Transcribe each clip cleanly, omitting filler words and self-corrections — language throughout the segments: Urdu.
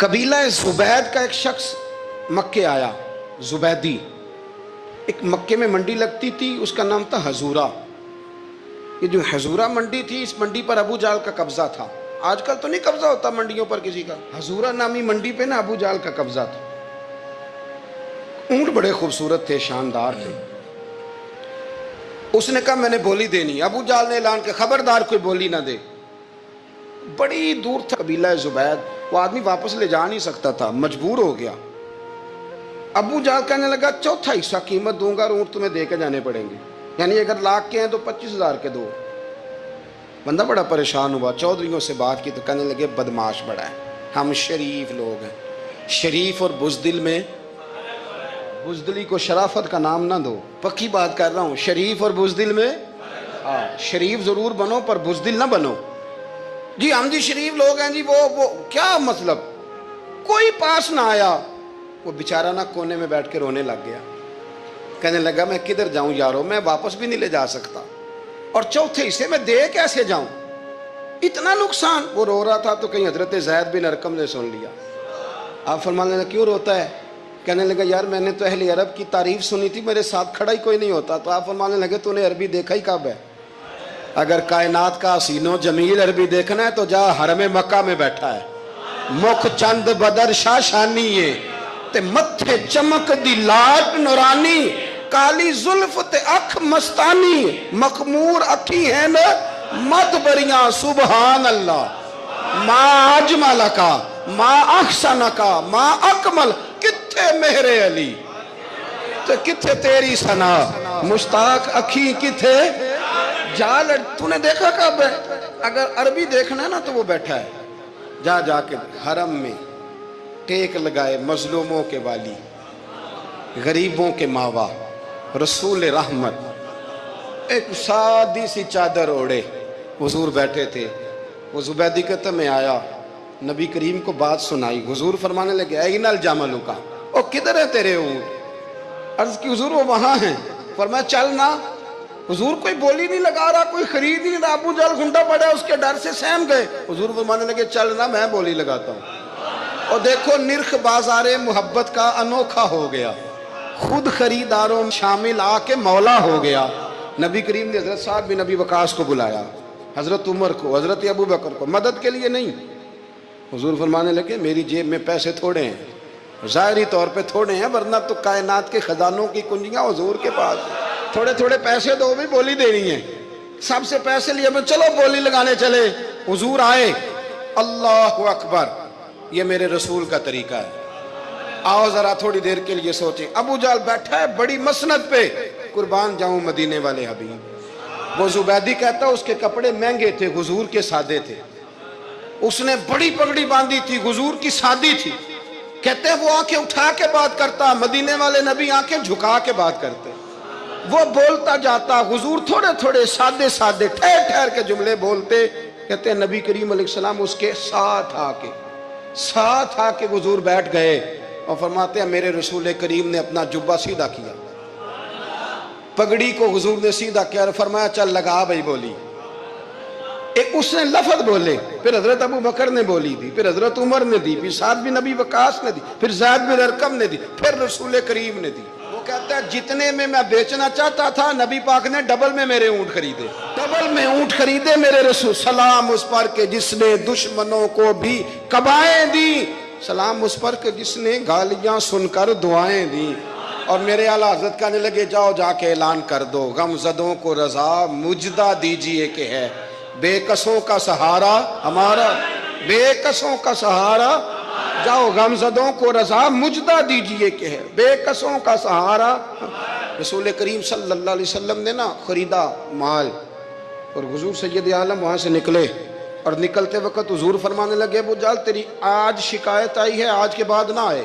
قبیلہ زبید کا ایک شخص مکے آیا، زبیدی۔ ایک مکے میں منڈی لگتی تھی، اس کا نام تھا حضورہ۔ یہ جو حضورہ منڈی تھی، اس منڈی پر ابو جہل کا قبضہ تھا۔ آج کل تو نہیں قبضہ ہوتا منڈیوں پر کسی کا، حضورہ نامی منڈی پہ نا ابو جہل کا قبضہ تھا۔ اونٹ بڑے خوبصورت تھے، شاندار تھے۔ اس نے کہا میں نے بولی دینی۔ ابو جہل نے اعلان کیا خبردار کوئی بولی نہ دے۔ بڑی دور تھا قبیلہ زبید، وہ آدمی واپس لے جا نہیں سکتا تھا، مجبور ہو گیا۔ ابو جہل کہنے لگا چوتھا حصہ قیمت دوں گا اور اونٹ تمہیں دے کے جانے پڑیں گے، یعنی اگر لاکھ کے ہیں تو 25,000 کے دو۔ بندہ بڑا پریشان ہوا، چودھریوں سے بات کی تو کہنے لگے بدماش بڑا ہے، ہم شریف لوگ ہیں۔ شریف اور بزدل میں، بزدلی کو شرافت کا نام نہ دو، پکی بات کر رہا ہوں، شریف اور بزدل میں شریف ضرور بنو پر بزدل نہ بنو۔ جی ہم جی شریف لوگ ہیں جی، وہ کیا مطلب؟ کوئی پاس نہ آیا، وہ بیچارہ نہ کونے میں بیٹھ کے رونے لگ گیا، کہنے لگا میں کدھر جاؤں یارو، میں واپس بھی نہیں لے جا سکتا، اور چوتھے حصے میں دے کیسے جاؤں، اتنا نقصان۔ وہ رو رہا تھا تو کہیں حضرت زید بن ارقم نے سن لیا۔ آپ فرمانے لگے کیوں روتا ہے؟ کہنے لگا یار میں نے تو اہل عرب کی تعریف سنی تھی، میرے ساتھ کھڑا ہی کوئی نہیں ہوتا۔ تو آپ فرمانے لگے تو نے عربی دیکھا ہی کب ہے؟ اگر کائنات کا حسین و جمیل عربی دیکھنا ہے تو جا حرم مکہ میں بیٹھا ہے، مکھ چند بدر شاشانی ہے تے متھے چمک دی لاٹ نورانی، کالی زلف تے اکھ مستانی، مخمور اکھی ہیں مد بریاں سبحان اللہ، ما اجمل کا ما احسن کا ما اکمل، کتھے مہر علی تے کتھے تیری ثنا، مشتاق اکھی کتھے جال۔ تو نے دیکھا کب ہے؟ اگر عربی دیکھنا ہے نا تو وہ بیٹھا ہے، جا کے حرم میں ٹیک لگائے، مظلوموں کے والی، غریبوں کے ماوا، رسول رحمت، ایک سادی سی چادر اوڑے حضور بیٹھے تھے۔ وہ زبیدی کہتا میں آیا، نبی کریم کو بات سنائی، حضور فرمانے لگے این الجمل کا، او کدھر ہے تیرے اونٹ؟ عرض کی حضور وہ وہاں ہیں۔ فرمایا چلنا۔ حضور کوئی بولی نہیں لگا رہا، کوئی خرید نہیں رہا، ابو جہل گھنٹا پڑا، اس کے ڈر سے سہم گئے۔ حضور فرمانے لگے چلنا میں بولی لگاتا ہوں۔ اور دیکھو نرخ بازار محبت کا انوکھا ہو گیا، خود خریداروں شامل آ کے مولا ہو گیا۔ نبی کریم نے حضرت سعد بن ابی وقاص کو بلایا، حضرت عمر کو، حضرت ابو بکر کو، مدد کے لیے نہیں۔ حضور فرمانے لگے میری جیب میں پیسے تھوڑے ہیں، ظاہری طور پہ تھوڑے ہیں، ورنہ تو کائنات کے خزانوں کی کنجیاں حضور کے پاس، تھوڑے تھوڑے پیسے دو بھی بولی دینی ہے۔ سب سے پیسے لیے میں چلو بولی لگانے چلے۔ حضور آئے، اللہ اکبر، یہ میرے رسول کا طریقہ ہے، آؤ ذرا تھوڑی دیر کے لیے سوچیں۔ ابو جہل بیٹھا ہے بڑی مسند پہ، قربان جاؤں مدینے والے حبیب۔ وہ زبیدی کہتا اس کے کپڑے مہنگے تھے، حضور کے سادے تھے، اس نے بڑی پگڑی باندھی تھی، حضور کی سادی تھی۔ کہتے ہیں وہ آنکھیں اٹھا کے بات کرتا، مدینے والے نبی آنکھیں جھکا کے بات کرتے۔ وہ بولتا جاتا، حضور تھوڑے تھوڑے سادے سادے ٹھہر ٹھہر کے جملے بولتے۔ کہتے ہیں نبی کریم علیہ السلام اس کے ساتھ آ کے حضور بیٹھ گئے اور فرماتے ہیں میرے رسول کریم نے اپنا جبہ سیدھا کیا، پگڑی کو حضور نے سیدھا کیا اور فرمایا چل لگا بھائی بولی۔ ایک اس نے لفظ بولے، پھر حضرت ابو بکر نے بولی دی، پھر حضرت عمر نے دی، پھر سعد بن ابی وقاص نے دی، پھر زید بن ارقم نے دی، پھر رسول کریم نے دی۔ وہ کہتا ہے جتنے میں بیچنا چاہتا تھا نبی پاک نے ڈبل میں میرے اونٹ خریدے، ڈبل میں اونٹ خریدے میرے رسول۔ سلام اس پر کہ جس نے دشمنوں کو بھی قبائیں دی، سلام اس پر کہ جس نے گالیاں سن کر دعائیں دی۔ اور میرے اعلیٰ حضرت کہنے لگے جاؤ جا کے اعلان کر دو، غم زدوں کو رضا مجدہ دیجئے کہ ہے بے کسوں کا سہارا ہمارا، بے کسوں کا سہارا، جاؤ غم زدوں کو رضا مجدہ دیجئے کہ ہے بے کسوں کا سہارا۔ رسول کریم صلی اللہ علیہ وسلم نے نا خریدا مال، اور حضور سید عالم وہاں سے نکلے، اور نکلتے وقت حضور فرمانے لگے ابو جہل تیری آج شکایت آئی ہے، آج کے بعد نہ آئے،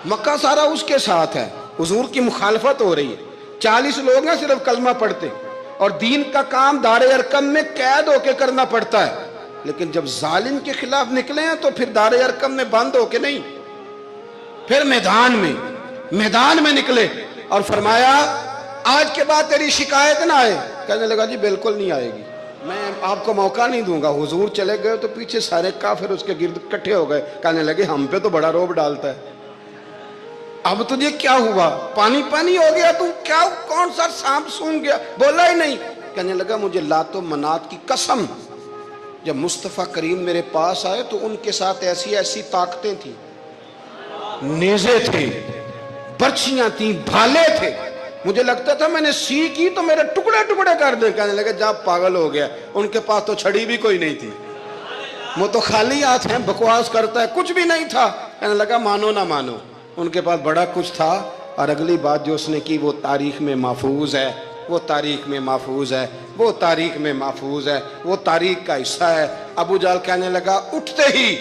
مکہ سارا اس کے ساتھ ہے، حضور کی مخالفت ہو رہی ہے، 40 لوگ ہیں صرف کلمہ پڑھتے، اور دین کا کام دار ارقم میں قید ہو کے کرنا پڑتا ہے، لیکن جب ظالم کے خلاف نکلے ہیں تو پھر دار ارقم میں بند ہو کے نہیں، پھر میدان میں نکلے اور فرمایا آج کے بعد تیری شکایت نہ آئے۔ کہنے لگا جی بالکل نہیں آئے گی۔ میں آپ کو موقع نہیں دوں گا. حضور چلے گئے تو پیچھے سارے کافر اس کے گرد اکٹھے ہو گئے, کہنے لگے ہم پہ تو بڑا روب ڈالتا ہے, اب تجھے کیا ہوا, پانی پانی ہو گیا, تم کیا کون سا سانپ سونگ گیا, بولا ہی نہیں. کہنے لگا مجھے لات و منات کی قسم, جب مصطفیٰ کریم میرے پاس آئے تو ان کے ساتھ ایسی ایسی طاقتیں تھیں, نیزے تھے, برچیاں تھیں, بھالے تھے, مجھے لگتا تھا میں نے سی کی تو میرے ٹکڑے ٹکڑے کر دیں. کہنے لگے جب پاگل ہو گیا, ان کے پاس تو چھڑی بھی کوئی نہیں تھی, وہ تو خالی ہاتھ ہیں, بکواس کرتا ہے, کچھ بھی نہیں تھا. کہنے لگا مانو نہ مانو, ان کے پاس بڑا کچھ تھا. اور اگلی بات جو اس نے کی وہ تاریخ میں محفوظ ہے, وہ تاریخ میں محفوظ ہے, وہ تاریخ میں محفوظ ہے, وہ تاریخ کا حصہ ہے. ابو جہل کہنے لگا اٹھتے ہی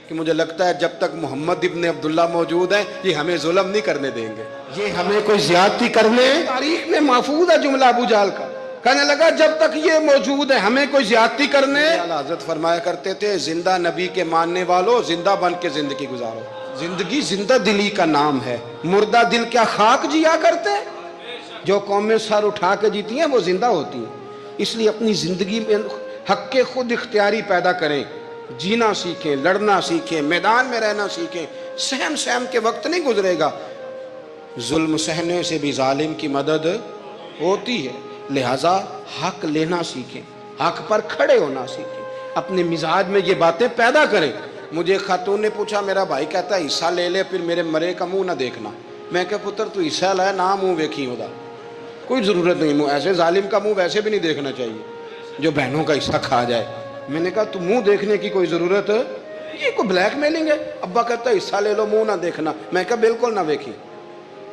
کہ مجھے لگتا ہے جب تک محمد ابن عبداللہ موجود ہیں یہ ہمیں ظلم نہیں کرنے دیں گے, یہ ہمیں کوئی زیادتی کرنے, تاریخ میں محفوظ ہے جملہ ابو جہل کا. کہنے لگا جب تک یہ موجود ہے ہمیں کوئی زیادتی کرنے. حضرت فرمایا کرتے تھے زندہ نبی کے ماننے والوں زندہ بن کے زندگی گزارو. زندگی زندہ دلی کا نام ہے, مردہ دل کیا خاک جیا کرتے ہیں, جو قومیں سر اٹھا کے جیتی ہیں وہ زندہ ہوتی ہیں. اس لیے اپنی زندگی میں حق کے خود اختیاری پیدا کریں, جینا سیکھیں, لڑنا سیکھیں, میدان میں رہنا سیکھیں. سہم سہم کے وقت نہیں گزرے گا, ظلم سہنے سے بھی ظالم کی مدد ہوتی ہے. لہٰذا حق لینا سیکھیں, حق پر کھڑے ہونا سیکھیں, اپنے مزاج میں یہ باتیں پیدا کریں. مجھے خاتون نے پوچھا, میرا بھائی کہتا ہے حصہ لے لے پھر میرے مرے کا منہ نہ دیکھنا. میں کہا پتر تو حصہ لائے نہ منہ ویکھی ہودا, کوئی ضرورت نہیں, منہ ایسے ظالم کا منہ ویسے بھی نہیں دیکھنا چاہیے جو بہنوں کا حصہ کھا جائے. میں نے کہا تو منہ دیکھنے کی کوئی ضرورت, یہ کوئی بلیک میلنگ ہے. ابا کہتا ہے حصہ لے لو منہ نہ دیکھنا. میں کہا بالکل نہ ویکھی,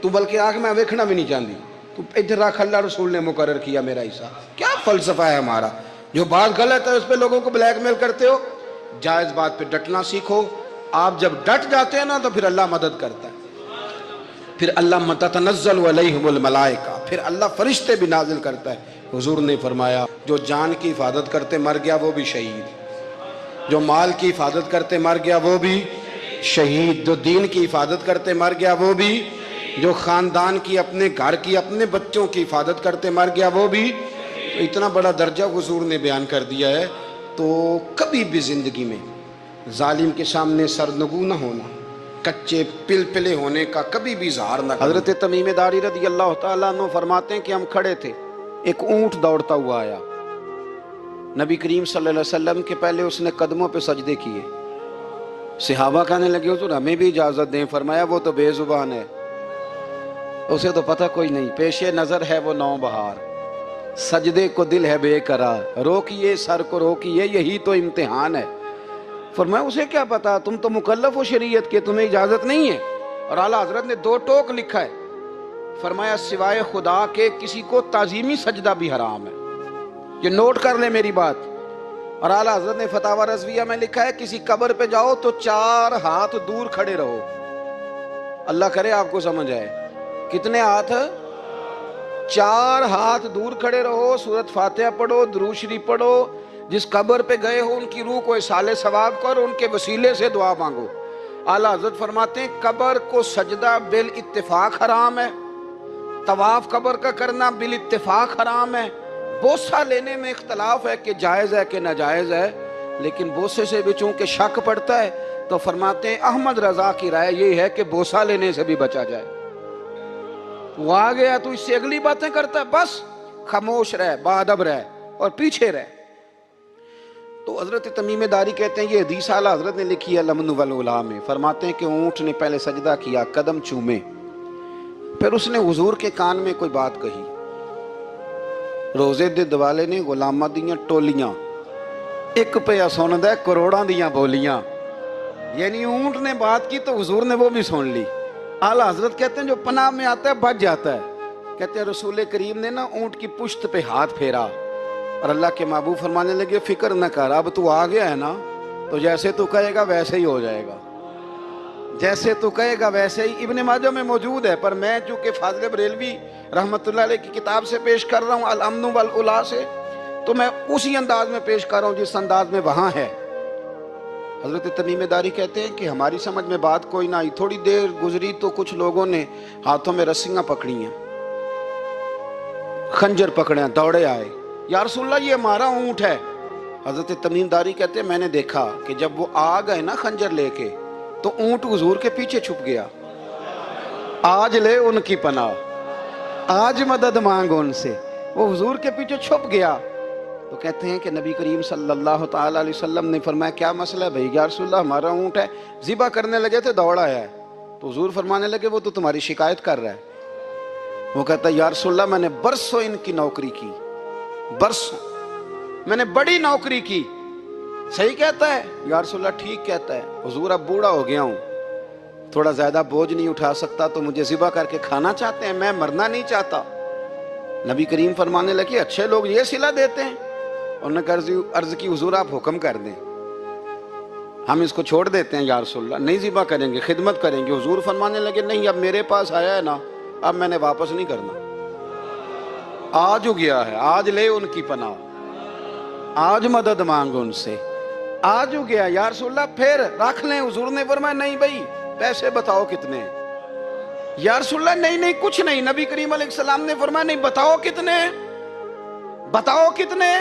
تو بلکہ آنکھ میں ویکھنا بھی نہیں چاہتی, تو ادھر رکھ, اللہ رسول نے مقرر کیا میرا حصہ. کیا فلسفہ ہے ہمارا, جو بات غلط ہے اس پہ لوگوں کو بلیک میل کرتے ہو. جائز بات پہ ڈٹنا سیکھو. آپ جب ڈٹ جاتے ہیں نا تو پھر اللہ مدد کرتا ہے, پھر اللہ تتنزل علیہم الملائکہ, پھر اللہ فرشتے بھی نازل کرتا ہے. حضور نے فرمایا جو جان کی حفاظت کرتے مر گیا وہ بھی شہید, جو مال کی حفاظت کرتے مر گیا وہ بھی شہید, جو دین کی حفاظت کرتے مر گیا وہ بھی, جو خاندان کی, اپنے گھر کی, اپنے بچوں کی حفاظت کرتے مر گیا وہ بھی. تو اتنا بڑا درجہ حضور نے بیان کر دیا ہے. تو کبھی بھی زندگی میں ظالم کے سامنے سرنگو نہ ہونا, کچے پلپلے ہونے کا کبھی بھی اظہار نہ. حضرت تمیم داری رضی اللہ تعالیٰ عنہ فرماتے ہیں کہ ہم کھڑے تھے, ایک اونٹ دوڑتا ہوا آیا, نبی کریم صلی اللہ علیہ وسلم کے پہلے اس نے قدموں پہ سجدے کیے. صحابہ کہنے لگے حضور ہمیں بھی اجازت دیں. فرمایا وہ تو بے زبان ہے, اسے تو پتہ کوئی نہیں, پیش نظر ہے وہ نو بہار, سجدے کو دل ہے بے قرار, روکیے سر کو روکیے یہی تو امتحان ہے. فرمایا اسے کیا پتا, تم تو مکلف ہو شریعت کے, تمہیں اجازت نہیں ہے. اور اعلیٰ حضرت نے 2 ٹوک لکھا ہے, فرمایا سوائے خدا کے کسی کو تعظیمی سجدہ بھی حرام ہے. یہ نوٹ کر لے میری بات. اور اعلیٰ حضرت نے فتاوی رضویہ میں لکھا ہے کسی قبر پہ جاؤ تو 4 ہاتھ دور کھڑے رہو. اللہ کرے آپ کو سمجھ آئے, کتنے ہاتھ, 4 ہاتھ دور کھڑے رہو, سورۃ فاتحہ پڑھو, درود شریف پڑھو, جس قبر پہ گئے ہو ان کی روح کو اصال ثواب کرو, ان کے وسیلے سے دعا مانگو. اعلیٰ حضرت فرماتے ہیں قبر کو سجدہ بالاتفاق حرام ہے, طواف قبر کا کرنا بالاتفاق حرام ہے. بوسہ لینے میں اختلاف ہے کہ جائز ہے کہ ناجائز ہے, لیکن بوسے سے بھی چونکہ شک پڑتا ہے تو فرماتے ہیں احمد رضا کی رائے یہ ہے کہ بوسہ لینے سے بھی بچا جائے. وہ آ گیا تو اس سے اگلی باتیں کرتا ہے, بس خاموش رہ, باادب رہ اور پیچھے رہ. تو حضرت تمیم داری کہتے ہیں یہ حدیث اعلیٰ حضرت نے لکھی ہے لمن والعلا میں. فرماتے ہیں کہ اونٹ نے پہلے سجدہ کیا, قدم چومے, پھر اس نے حضور کے کان میں کوئی بات کہی. روزے دے دوالے نے غلاماں دیاں ٹولیاں, ایک پہ سندا کروڑاں دیاں بولیاں. یعنی اونٹ نے بات کی تو حضور نے وہ بھی سن لی. اعلیٰ حضرت کہتے ہیں جو پناہ میں آتا ہے بچ جاتا ہے. کہتے ہیں رسول کریم نے نا اونٹ کی پشت پہ ہاتھ پھیرا اور اللہ کے محبوب فرمانے لگے فکر نہ کر, اب تو آ گیا ہے نا تو جیسے تو کہے گا ویسے ہی ہو جائے گا, جیسے تو کہے گا ویسے ہی. ابن ماجہ میں موجود ہے, پر میں چونکہ فاضل بریلوی رحمۃ اللہ علیہ کی کتاب سے پیش کر رہا ہوں الامن والعلا سے, تو میں اسی انداز میں پیش کر رہا ہوں جس انداز میں وہاں ہے. حضرت تمیم داری کہتے ہیں کہ ہماری سمجھ میں بات کوئی نہ آئی. تھوڑی دیر گزری تو کچھ لوگوں نے ہاتھوں میں رسیاں پکڑی ہیں, خنجر پکڑے ہیں, دوڑے آئے. یا رسول اللہ یہ ہمارا اونٹ ہے۔ حضرت تمیم داری کہتے ہیں میں نے دیکھا کہ جب وہ آ گئے نا خنجر لے کے تو اونٹ حضور کے پیچھے چھپ گیا۔ آج لے ان کی پناہ، آج مدد مانگ ان سے، وہ حضور کے پیچھے چھپ گیا۔ تو کہتے ہیں کہ نبی کریم صلی اللہ تعالیٰ علیہ وسلم نے فرمایا کیا مسئلہ ہے بھائی؟ یا رسول اللہ ہمارا اونٹ ہے، ذبح کرنے لگے تھے دوڑ آیا ہے۔ تو حضور فرمانے لگے وہ تو تمہاری شکایت کر رہا ہے۔ وہ کہتا ہے یا رسول اللہ میں نے برسوں ان کی نوکری کی، برسوں میں نے بڑی نوکری کی۔ صحیح کہتا ہے یا رسول اللہ؟ ٹھیک کہتا ہے حضور، اب بوڑھا ہو گیا ہوں، تھوڑا زیادہ بوجھ نہیں اٹھا سکتا، تو مجھے ذبح کر کے کھانا چاہتے ہیں، میں مرنا نہیں چاہتا۔ نبی کریم فرمانے لگے اچھے لوگ یہ صلہ دیتے ہیں؟ انہوں نے عرض کی حضور آپ حکم کر دیں، ہم اس کو چھوڑ دیتے ہیں یا رسول اللہ، نہیں ذبح کریں گے، خدمت کریں گے۔ حضور فرمانے لگے نہیں، اب میرے پاس آیا ہے نا، اب میں نے واپس نہیں کرنا، آج ہو گیا ہے، آج لے ان کی پناہ، آج مدد مانگ ان سے، آج ہو گیا یا رسول اللہ پھر رکھ لیں۔ حضور نے فرمایا نہیں بھائی پیسے بتاؤ کتنے؟ یا رسول اللہ نہیں نہیں کچھ نہیں۔ نبی کریم علیہ السلام نے فرمایا نہیں، بتاؤ کتنے، بتاؤ کتنے؟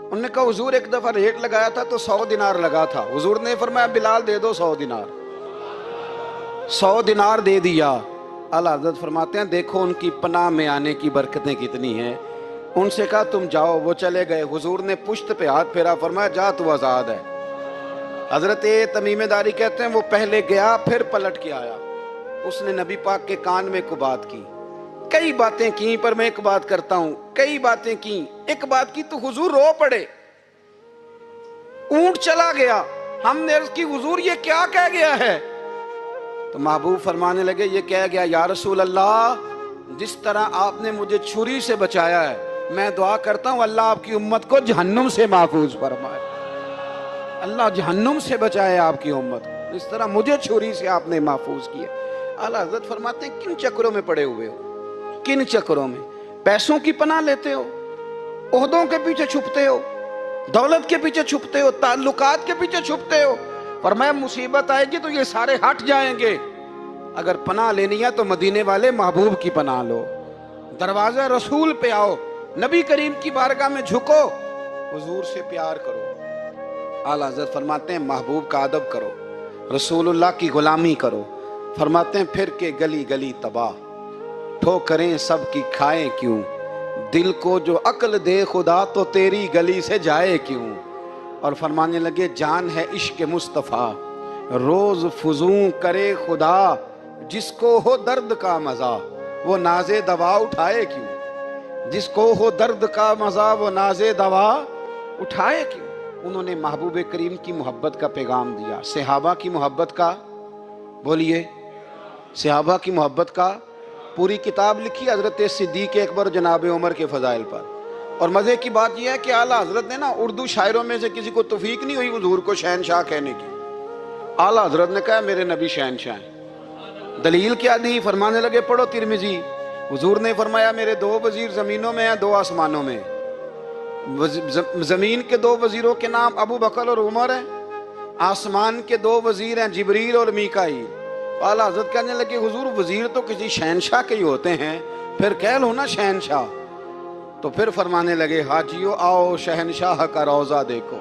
انہوں نے کہا حضور ایک دفعہ ریٹ لگایا تھا تو 100 دینار لگا تھا۔ حضور نے فرمایا بلال دے دو 100 دینار، 100 دینار دے دیا۔ اعلیٰ حضرت فرماتے ہیں دیکھو ان کی پناہ میں آنے کی برکتیں کتنی ہیں۔ ان سے کہا تم جاؤ، وہ چلے گئے۔ حضور نے پشت پہ ہاتھ پھیرا، فرمایا جا تو آزاد ہے۔ حضرت تمیم داری کہتے ہیں وہ پہلے گیا پھر پلٹ کے آیا، اس نے نبی پاک کے کان میں کو بات کی، کئی باتیں کی، پر میں ایک بات کرتا ہوں، کئی باتیں کی، ایک بات کی تو حضور رو پڑے۔ اونٹ چلا گیا، ہم نے عرض کی حضور یہ کیا کہہ گیا ہے؟ تو محبوب فرمانے لگے یہ کہہ گیا یا رسول اللہ جس طرح آپ نے مجھے چھری سے بچایا ہے، میں دعا کرتا ہوں اللہ آپ کی امت کو جہنم سے محفوظ فرمائے، اللہ جہنم سے بچائے آپ کی امت کو، اس طرح مجھے چھری سے آپ نے محفوظ کیا۔ اعلیٰ حضرت فرماتے ہیں کن چکروں میں پڑے ہوئے ہو، کن چکروں میں؟ پیسوں کی پناہ لیتے ہو، عہدوں کے پیچھے چھپتے ہو، دولت کے پیچھے چھپتے ہو، تعلقات کے پیچھے چھپتے ہو۔ فرمایا مصیبت آئے گی تو یہ سارے ہٹ جائیں گے، اگر پناہ لینی ہے تو مدینے والے محبوب کی پناہ لو، دروازہ رسول پہ آؤ، نبی کریم کی بارگاہ میں جھکو، حضور سے پیار کرو۔ اعلیٰ حضرت فرماتے ہیں محبوب کا ادب کرو، رسول اللہ کی غلامی کرو۔ فرماتے ہیں پھر کے گلی گلی تباہ، ٹھوکریں سب کی کھائے کیوں، دل کو جو عقل دے خدا تو تیری گلی سے جائے کیوں۔ اور فرمانے لگے جان ہے عشق مصطفیٰ، روز فزوں کرے خدا، جس کو ہو درد کا مزہ وہ ناز دوا اٹھائے کیوں، جس کو ہو درد کا مزہ وہ ناز دوا اٹھائے کیوں۔ انہوں نے محبوب کریم کی محبت کا پیغام دیا، صحابہ کی محبت کا، بولیے صحابہ کی محبت کا پوری کتاب لکھی حضرت صدیق اکبر جناب عمر کے فضائل پر۔ اور مزے کی بات یہ ہے کہ اعلیٰ حضرت نے نا اردو شاعروں میں سے کسی کو توفیق نہیں ہوئی حضور کو شہنشاہ کہنے کی، اعلیٰ حضرت نے کہا میرے نبی شہنشاہ ہیں۔ دلیل کیا دی؟ فرمانے لگے پڑھو ترمذی، حضور نے فرمایا میرے 2 وزیر زمینوں میں ہیں 2 آسمانوں میں، زمین کے 2 وزیروں کے نام ابو بکر اور عمر ہیں، آسمان کے 2 وزیر ہیں جبریل اور میکائیل۔ اعلیٰ حضرت کہنے لگے حضور وزیر تو کسی شہنشاہ کے ہی ہوتے ہیں، پھر کہہ لو نا شہنشاہ۔ تو پھر فرمانے لگے حاجیو آؤ شہنشاہ کا روضہ دیکھو،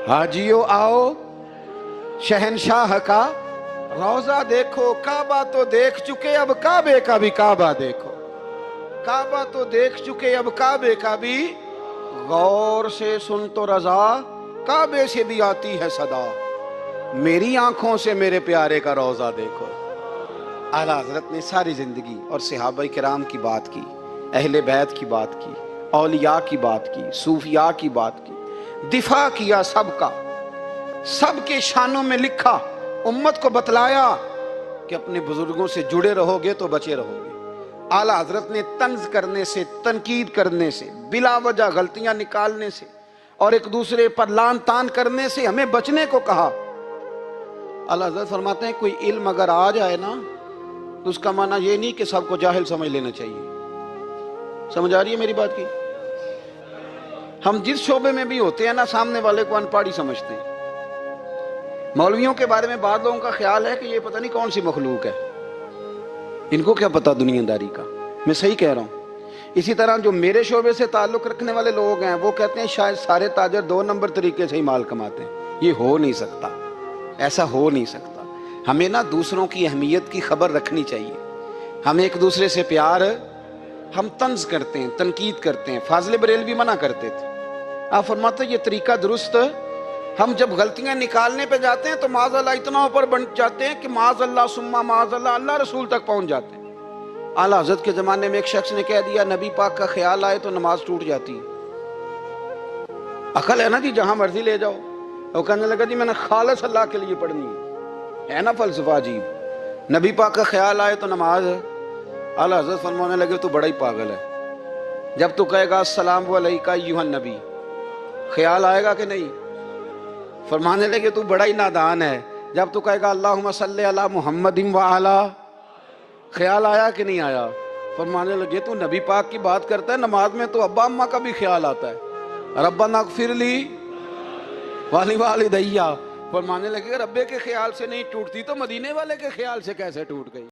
حاجیو آؤ شہنشاہ کا روضہ دیکھو، کعبہ تو دیکھ چکے اب کعبے کا بھی کعبہ دیکھو، کعبہ تو دیکھ چکے اب کعبے کا بھی، غور سے سن تو رضا کعبے سے بھی آتی ہے صدا، میری آنکھوں سے میرے پیارے کا روضہ دیکھو۔ اعلیٰ حضرت نے ساری زندگی اور صحابہ کرام کی بات کی، اہل بیت کی بات کی، اولیاء کی بات کی، صوفیاء کی بات کی، دفاع کیا سب کا، سب کے شانوں میں لکھا، امت کو بتلایا کہ اپنے بزرگوں سے جڑے رہو گے تو بچے رہو گے۔ اعلیٰ حضرت نے طنز کرنے سے، تنقید کرنے سے، بلا وجہ غلطیاں نکالنے سے اور ایک دوسرے پر لان تان کرنے سے ہمیں بچنے کو کہا۔ اعلیٰ حضرت فرماتے ہیں کوئی علم اگر آ جائے نا تو اس کا معنی یہ نہیں کہ سب کو جاہل سمجھ لینا چاہیے۔ سمجھ آ رہی ہے میری بات کی؟ ہم جس شعبے میں بھی ہوتے ہیں نا سامنے والے کو ان پڑھ ہی سمجھتے ہیں۔ مولویوں کے بارے میں بعض لوگوں کا خیال ہے کہ یہ پتہ نہیں کون سی مخلوق ہے، ان کو کیا پتا دنیا داری کا۔ میں صحیح کہہ رہا ہوں، اسی طرح جو میرے شعبے سے تعلق رکھنے والے لوگ ہیں وہ کہتے ہیں شاید سارے تاجر 2 نمبر طریقے سے ہی مال کماتے ہیں. یہ ہو نہیں سکتا، ایسا ہو نہیں سکتا. ہمیں نا دوسروں کی اہمیت کی خبر رکھنی چاہیے. ہم ایک دوسرے سے پیار، ہم طنز کرتے ہیں، تنقید کرتے ہیں. فاضل بریلوی منع کرتے تھے. آپ فرماتے یہ طریقہ درست ہے. ہم جب غلطیاں نکالنے پہ جاتے ہیں تو معاذ اللہ اتنا اوپر بن جاتے ہیں کہ معاذ اللہ ثم معاذ اللہ اللہ رسول تک پہنچ جاتے ہیں. اعلیٰ حضرت کے زمانے میں ایک شخص نے کہہ دیا نبی پاک کا خیال آئے تو نماز ٹوٹ جاتی ہے. عقل ہے نا جی، جہاں مرضی لے جاؤ. وہ کہنے لگا جی میں نے خالص اللہ کے لیے پڑھنی ہے نا فلسفہ عجیب. نبی پاک کا خیال آئے تو نماز ہے. اعلیٰ حضرت فرمانے لگے تو بڑا ہی پاگل ہے. جب تو کہے گا السلام علیکہ ایھا النبی، خیال آئے گا کہ نہیں؟ فرمانے لگے تو بڑا ہی نادان ہے. جب تو کہے گا اللہم صلی علی محمد وعلی، خیال آیا کہ نہیں آیا؟ فرمانے لگے تو نبی پاک کی بات کرتا ہے، نماز میں تو ابا اماں کا بھی خیال آتا ہے. ربنا اغفر لی ولی، فرمانے لگے ربے کے خیال سے نہیں ٹوٹتی تو مدینے والے کے خیال سے کیسے ٹوٹ گئی؟